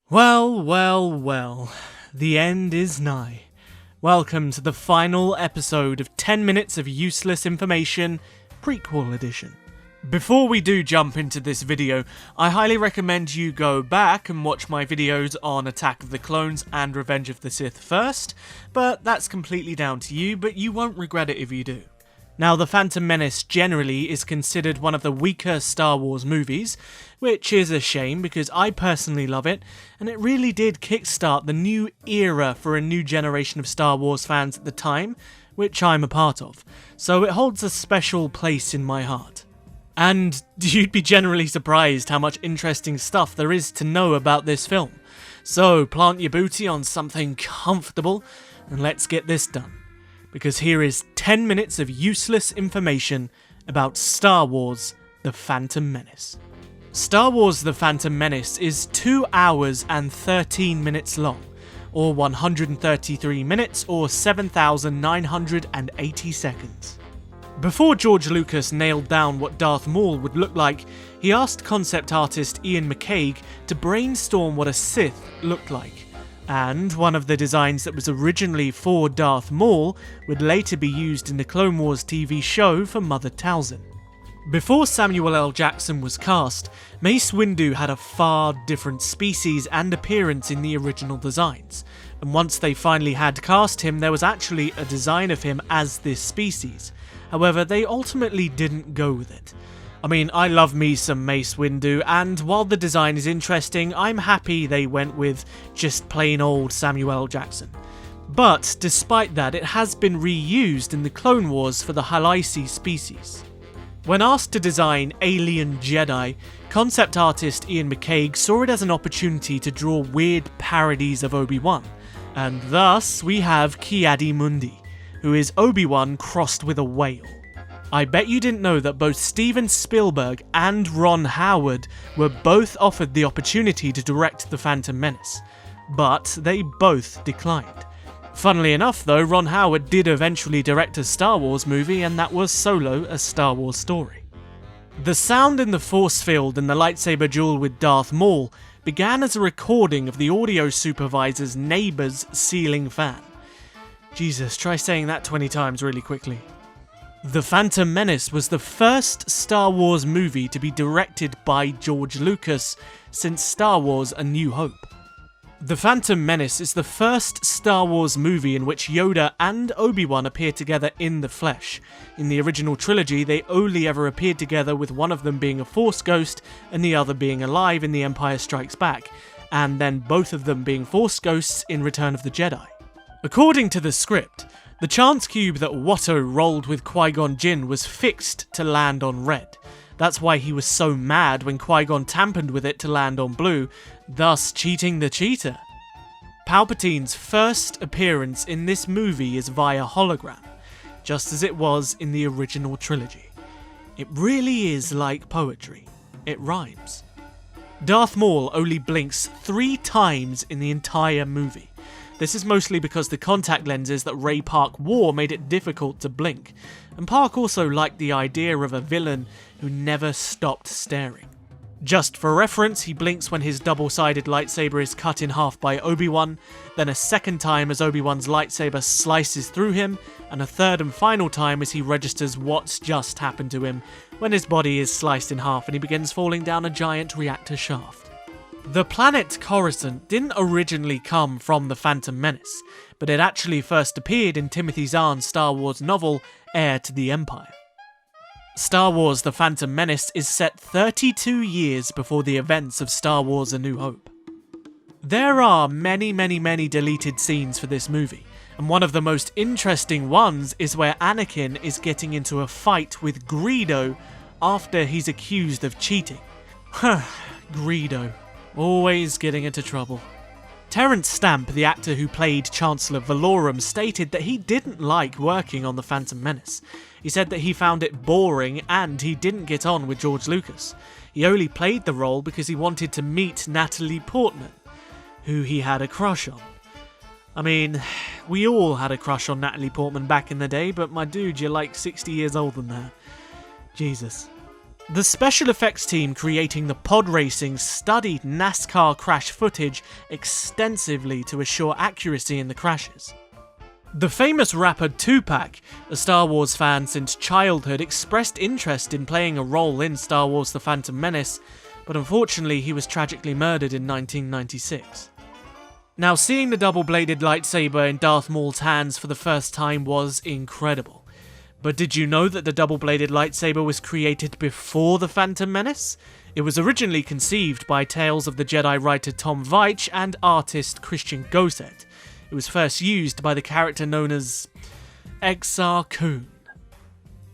Well, well, well, the end is nigh. Welcome to the final episode of 10 Minutes of Useless Information, Prequel Edition. Before we do jump into this video, I highly recommend you go back and watch my videos on Attack of the Clones and Revenge of the Sith first, but that's completely down to you, but you won't regret it if you do. Now, The Phantom Menace generally is considered one of the weaker Star Wars movies, which is a shame because I personally love it, and it really did kickstart the new era for a new generation of Star Wars fans at the time, which I'm a part of, so it holds a special place in my heart. And you'd be generally surprised how much interesting stuff there is to know about this film. So plant your booty on something comfortable, and let's get this done. Because here is 10 minutes of useless information about Star Wars: The Phantom Menace. Star Wars: The Phantom Menace is 2 hours and 13 minutes long, or 133 minutes or 7,980 seconds. Before George Lucas nailed down what Darth Maul would look like, he asked concept artist Ian McCaig to brainstorm what a Sith looked like. And one of the designs that was originally for Darth Maul would later be used in the Clone Wars TV show for Mother Talzin. Before Samuel L. Jackson was cast, Mace Windu had a far different species and appearance in the original designs, and once they finally had cast him, there was actually a design of him as this species. However, they ultimately didn't go with it. I mean, I love me some Mace Windu, and while the design is interesting, I'm happy they went with just plain old Samuel L. Jackson. But despite that, it has been reused in the Clone Wars for the Halisi species. When asked to design Alien Jedi, concept artist Ian McCaig saw it as an opportunity to draw weird parodies of Obi-Wan, and thus we have Ki-Adi-Mundi, who is Obi-Wan crossed with a whale. I bet you didn't know that both Steven Spielberg and Ron Howard were both offered the opportunity to direct The Phantom Menace, but they both declined. Funnily enough though, Ron Howard did eventually direct a Star Wars movie, and that was Solo: A Star Wars Story. The sound in the force field in the lightsaber duel with Darth Maul began as a recording of the audio supervisor's neighbour's ceiling fan. Jesus, try saying that 20 times really quickly. The Phantom Menace was the first Star Wars movie to be directed by George Lucas since Star Wars: A New Hope. The Phantom Menace is the first Star Wars movie in which Yoda and Obi-Wan appear together in the flesh. In the original trilogy, they only ever appeared together with one of them being a Force ghost and the other being alive in The Empire Strikes Back, and then both of them being Force ghosts in Return of the Jedi. According to the script, the chance cube that Watto rolled with Qui-Gon Jinn was fixed to land on red. That's why he was so mad when Qui-Gon tampered with it to land on blue, thus cheating the cheater. Palpatine's first appearance in this movie is via hologram, just as it was in the original trilogy. It really is like poetry. It rhymes. Darth Maul only blinks 3 times in the entire movie. This is mostly because the contact lenses that Ray Park wore made it difficult to blink, and Park also liked the idea of a villain who never stopped staring. Just for reference, he blinks when his double-sided lightsaber is cut in half by Obi-Wan, then a second time as Obi-Wan's lightsaber slices through him, and a third and final time as he registers what's just happened to him when his body is sliced in half and he begins falling down a giant reactor shaft. The planet Coruscant didn't originally come from The Phantom Menace, but it actually first appeared in Timothy Zahn's Star Wars novel, Heir to the Empire. Star Wars: The Phantom Menace is set 32 years before the events of Star Wars: A New Hope. There are many deleted scenes for this movie, and one of the most interesting ones is where Anakin is getting into a fight with Greedo after he's accused of cheating. Greedo. Always getting into trouble. Terence Stamp, the actor who played Chancellor Valorum, stated that he didn't like working on The Phantom Menace. He said that he found it boring and he didn't get on with George Lucas. He only played the role because he wanted to meet Natalie Portman, who he had a crush on. I mean, we all had a crush on Natalie Portman back in the day, but my dude, you're like 60 years older than her. Jesus. The special effects team creating the pod racing studied NASCAR crash footage extensively to assure accuracy in the crashes. The famous rapper Tupac, a Star Wars fan since childhood, expressed interest in playing a role in Star Wars The Phantom Menace, but unfortunately he was tragically murdered in 1996. Now, seeing the double-bladed lightsaber in Darth Maul's hands for the first time was incredible. But did you know that the double-bladed lightsaber was created before The Phantom Menace? It was originally conceived by Tales of the Jedi writer Tom Veitch and artist Christian Goset. It was first used by the character known as Exar Kun.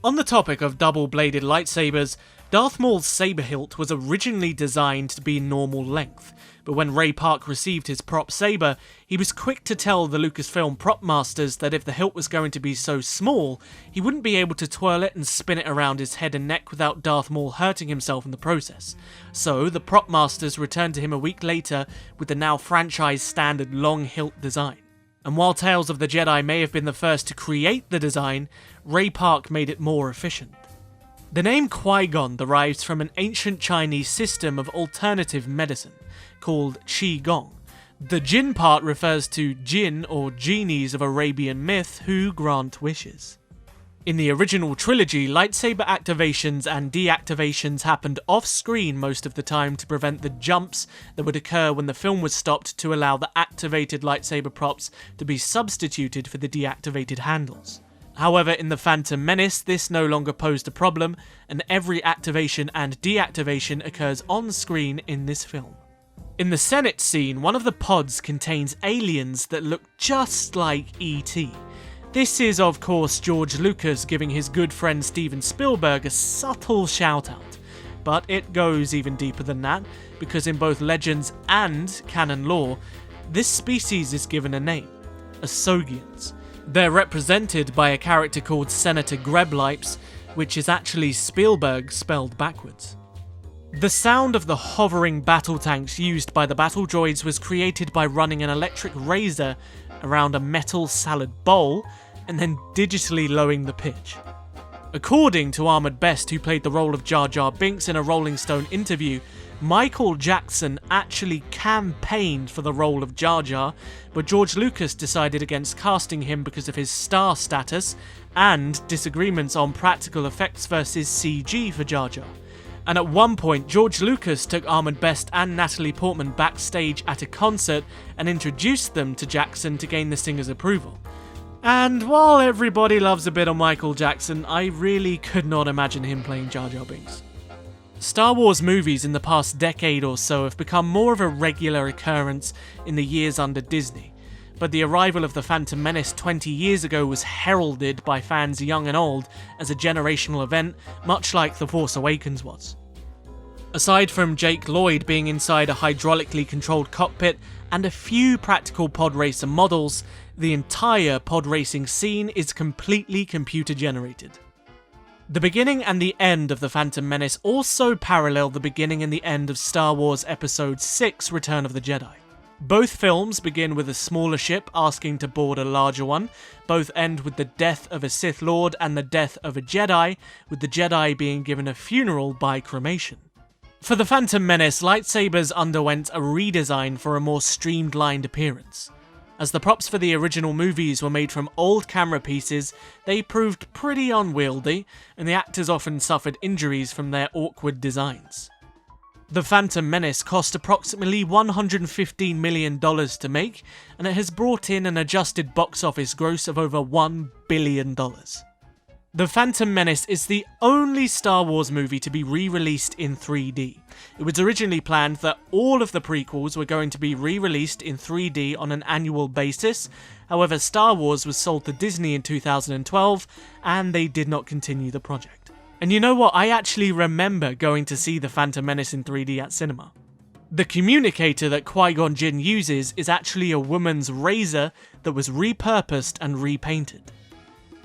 On the topic of double-bladed lightsabers, Darth Maul's saber hilt was originally designed to be normal length, but when Ray Park received his prop saber, he was quick to tell the Lucasfilm prop masters that if the hilt was going to be so small, he wouldn't be able to twirl it and spin it around his head and neck without Darth Maul hurting himself in the process. So the prop masters returned to him a week later with the now franchise standard long hilt design. And while Tales of the Jedi may have been the first to create the design, Ray Park made it more efficient. The name Qui-Gon derives from an ancient Chinese system of alternative medicine, called Qi-Gong. The Jinn part refers to jinn or genies of Arabian myth who grant wishes. In the original trilogy, lightsaber activations and deactivations happened off-screen most of the time to prevent the jumps that would occur when the film was stopped to allow the activated lightsaber props to be substituted for the deactivated handles. However, in The Phantom Menace, this no longer posed a problem, and every activation and deactivation occurs on screen in this film. In the Senate scene, one of the pods contains aliens that look just like E.T. This is, of course, George Lucas giving his good friend Steven Spielberg a subtle shout-out. But it goes even deeper than that, because in both Legends and canon lore, this species is given a name: Asogians. They're represented by a character called Senator Greblipes, which is actually Spielberg spelled backwards. The sound of the hovering battle tanks used by the battle droids was created by running an electric razor around a metal salad bowl and then digitally lowering the pitch. According to Ahmed Best, who played the role of Jar Jar Binks in a Rolling Stone interview, Michael Jackson actually campaigned for the role of Jar Jar, but George Lucas decided against casting him because of his star status and disagreements on practical effects versus CG for Jar Jar. And at one point, George Lucas took Ahmed Best and Natalie Portman backstage at a concert and introduced them to Jackson to gain the singer's approval. And while everybody loves a bit of Michael Jackson, I really could not imagine him playing Jar Jar Binks. Star Wars movies in the past decade or so have become more of a regular occurrence in the years under Disney, but the arrival of The Phantom Menace 20 years ago was heralded by fans young and old as a generational event, much like The Force Awakens was. Aside from Jake Lloyd being inside a hydraulically controlled cockpit and a few practical pod racer models, the entire pod racing scene is completely computer generated. The beginning and the end of The Phantom Menace also parallel the beginning and the end of Star Wars Episode VI: Return of the Jedi. Both films begin with a smaller ship asking to board a larger one, both end with the death of a Sith Lord and the death of a Jedi, with the Jedi being given a funeral by cremation. For The Phantom Menace, lightsabers underwent a redesign for a more streamlined appearance. As the props for the original movies were made from old camera pieces, they proved pretty unwieldy, and the actors often suffered injuries from their awkward designs. The Phantom Menace cost approximately $115 million to make, and it has brought in an adjusted box office gross of over $1 billion. The Phantom Menace is the only Star Wars movie to be re-released in 3D. It was originally planned that all of the prequels were going to be re-released in 3D on an annual basis. However, Star Wars was sold to Disney in 2012, and they did not continue the project. And you know what? I actually remember going to see The Phantom Menace in 3D at cinema. The communicator that Qui-Gon Jinn uses is actually a woman's razor that was repurposed and repainted.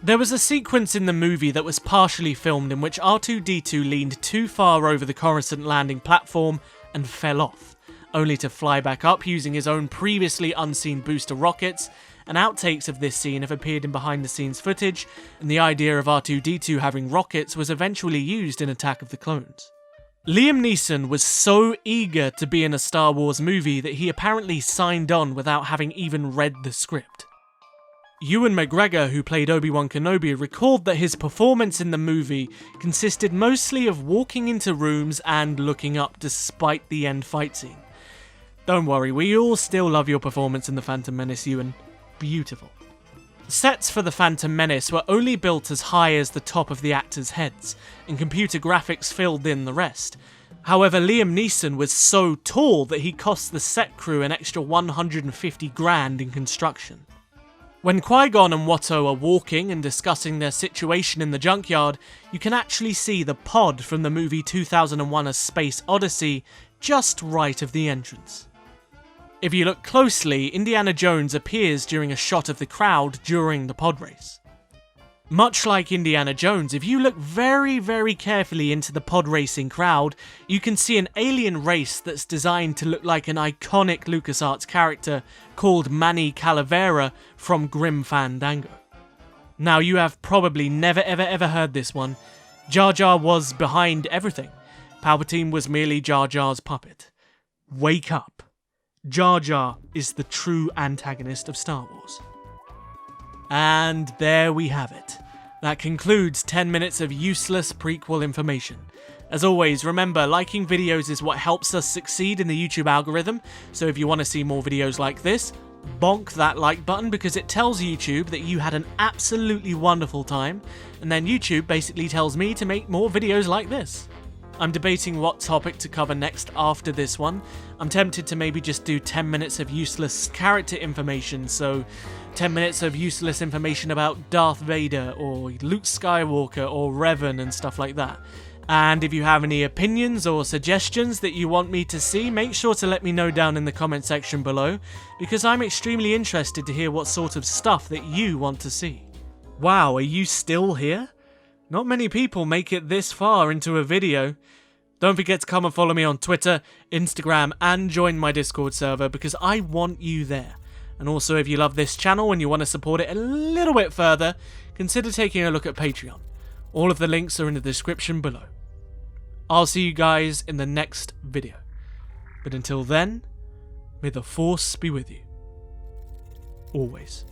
There was a sequence in the movie that was partially filmed in which R2-D2 leaned too far over the Coruscant landing platform and fell off, only to fly back up using his own previously unseen booster rockets, and outtakes of this scene have appeared in behind the scenes footage, and the idea of R2-D2 having rockets was eventually used in Attack of the Clones. Liam Neeson was so eager to be in a Star Wars movie that he apparently signed on without having even read the script. Ewan McGregor, who played Obi-Wan Kenobi, recalled that his performance in the movie consisted mostly of walking into rooms and looking up despite the end fight scene. Don't worry, we all still love your performance in The Phantom Menace, Ewan. Beautiful. Sets for The Phantom Menace were only built as high as the top of the actors' heads, and computer graphics filled in the rest. However, Liam Neeson was so tall that he cost the set crew an extra $150,000 in construction. When Qui-Gon and Watto are walking and discussing their situation in the junkyard, you can actually see the pod from the movie 2001: A Space Odyssey just right of the entrance. If you look closely, Indiana Jones appears during a shot of the crowd during the pod race. Much like Indiana Jones, if you look very, very carefully into the pod racing crowd, you can see an alien race that's designed to look like an iconic LucasArts character called Manny Calavera from Grim Fandango. Now, you have probably never ever heard this one. Jar Jar was behind everything. Palpatine was merely Jar Jar's puppet. Wake up. Jar Jar is the true antagonist of Star Wars. And there we have it. That concludes 10 minutes of useless prequel information. As always, remember, liking videos is what helps us succeed in the YouTube algorithm, so if you want to see more videos like this, bonk that like button because it tells YouTube that you had an absolutely wonderful time, and then YouTube basically tells me to make more videos like this. I'm debating what topic to cover next after this one. I'm tempted to maybe just do 10 minutes of useless character information, so 10 minutes of useless information about Darth Vader or Luke Skywalker or Revan and stuff like that. And if you have any opinions or suggestions that you want me to see, make sure to let me know down in the comment section below, because I'm extremely interested to hear what sort of stuff that you want to see. Wow, are you still here? Not many people make it this far into a video. Don't forget to come and follow me on Twitter, Instagram, and join my Discord server because I want you there. And also, if you love this channel and you want to support it a little bit further, consider taking a look at Patreon. All of the links are in the description below. I'll see you guys in the next video. But until then, may the Force be with you. Always.